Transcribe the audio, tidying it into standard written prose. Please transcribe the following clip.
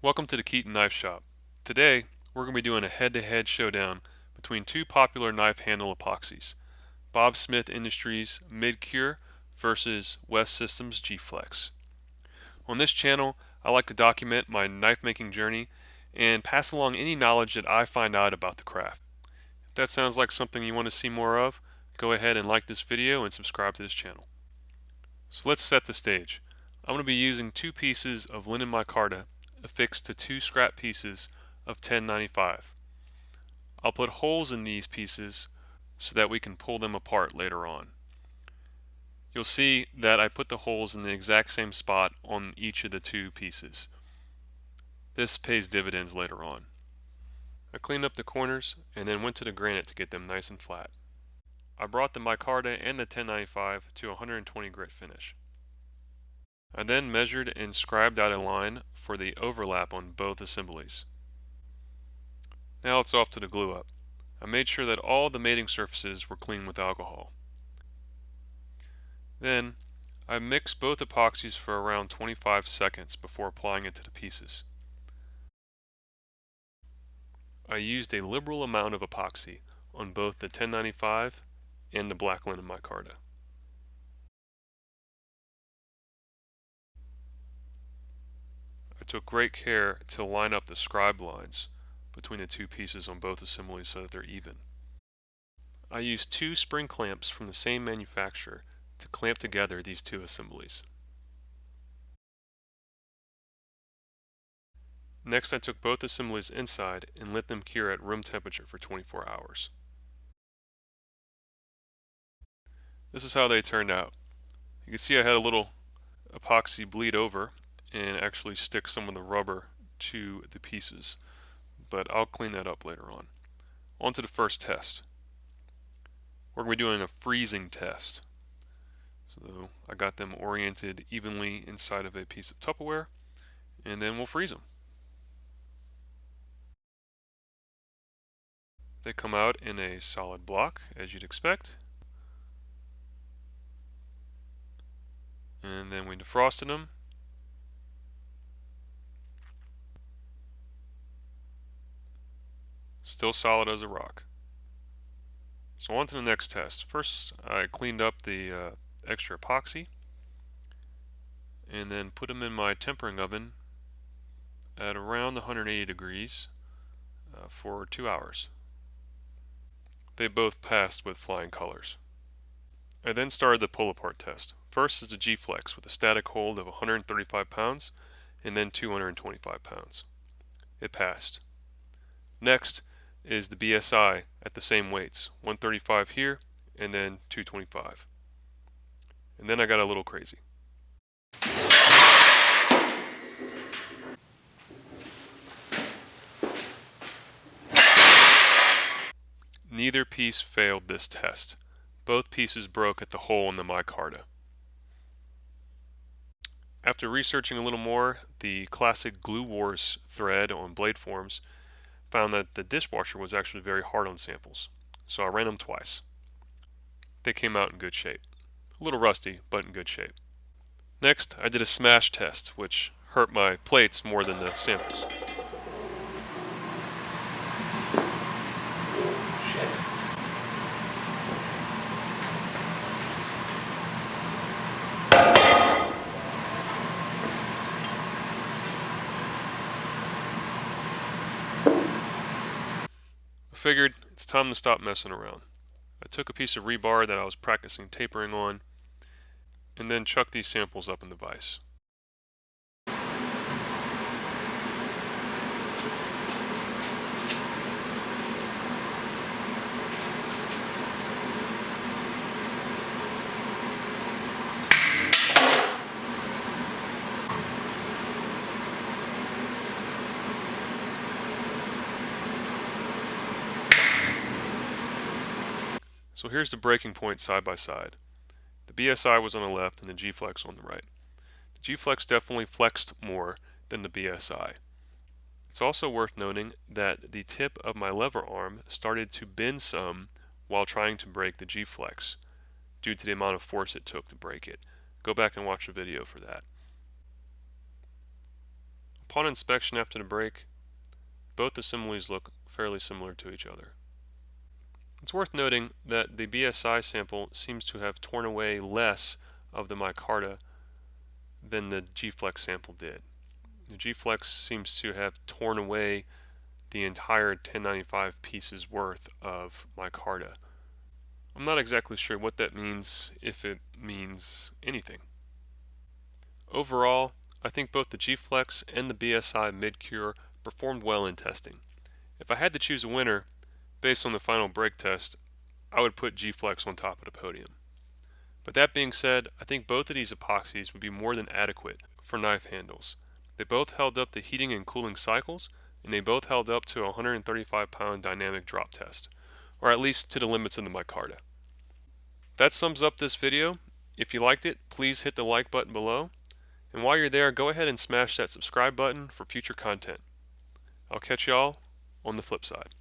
Welcome to the Keaton Knife Shop. Today, we're going to be doing a head-to-head showdown between two popular knife handle epoxies, Bob Smith Industries Mid-Cure versus West Systems GFlex. On this channel, I like to document my knife making journey and pass along any knowledge that I find out about the craft. If that sounds like something you want to see more of, go ahead and like this video and subscribe to this channel. So let's set the stage. I'm going to be using two pieces of linen micarta affixed to two scrap pieces of 1095. I'll put holes in these pieces so that we can pull them apart later on. You'll see that I put the holes in the exact same spot on each of the two pieces. This pays dividends later on. I cleaned up the corners and then went to the granite to get them nice and flat. I brought the micarta and the 1095 to 120 grit finish. I then measured and scribed out a line for the overlap on both assemblies. Now it's off to the glue up. I made sure that all the mating surfaces were clean with alcohol. Then I mixed both epoxies for around 25 seconds before applying it to the pieces. I used a liberal amount of epoxy on both the 1095 and the black linen micarta. I took great care to line up the scribed lines between the two pieces on both assemblies so that they're even. I used two spring clamps from the same manufacturer to clamp together these two assemblies. Next, I took both assemblies inside and let them cure at room temperature for 24 hours. This is how they turned out. You can see I had a little epoxy bleed over and actually stick some of the rubber to the pieces, but I'll clean that up later on. On to the first test. We're going to be doing a freezing test. So I got them oriented evenly inside of a piece of Tupperware, and then we'll freeze them. They come out in a solid block, as you'd expect. And then we defrosted them. Still solid as a rock. So on to the next test. First, I cleaned up the extra epoxy and then put them in my tempering oven at around 180 degrees for 2 hours. They both passed with flying colors. I then started the pull apart test. First is the GFlex with a static hold of 135 pounds and then 225 pounds. It passed. Next is the BSI at the same weights, 135 here and then 225. And then I got a little crazy. Neither piece failed this test. Both pieces broke at the hole in the micarta. After researching a little more, the classic Glue Wars thread on blade forms found that the dishwasher was actually very hard on samples, so I ran them twice. They came out in good shape. A little rusty, but in good shape. Next, I did a smash test, which hurt my plates more than the samples. I figured it's time to stop messing around. I took a piece of rebar that I was practicing tapering on and then chucked these samples up in the vise. So here's the breaking point side by side. The BSI was on the left and the GFlex on the right. The GFlex definitely flexed more than the BSI. It's also worth noting that the tip of my lever arm started to bend some while trying to break the GFlex due to the amount of force it took to break it. Go back and watch the video for that. Upon inspection after the break, both assemblies look fairly similar to each other. It's worth noting that the BSI sample seems to have torn away less of the micarta than the GFlex sample did. The GFlex seems to have torn away the entire 1095 pieces worth of micarta. I'm not exactly sure what that means, if it means anything. Overall, I think both the GFlex and the BSI mid-cure performed well in testing. If I had to choose a winner, based on the final break test, I would put GFlex on top of the podium. But that being said, I think both of these epoxies would be more than adequate for knife handles. They both held up to heating and cooling cycles, and they both held up to a 135-pound dynamic drop test, or at least to the limits of the micarta. That sums up this video. If you liked it, please hit the like button below. And while you're there, go ahead and smash that subscribe button for future content. I'll catch y'all on the flip side.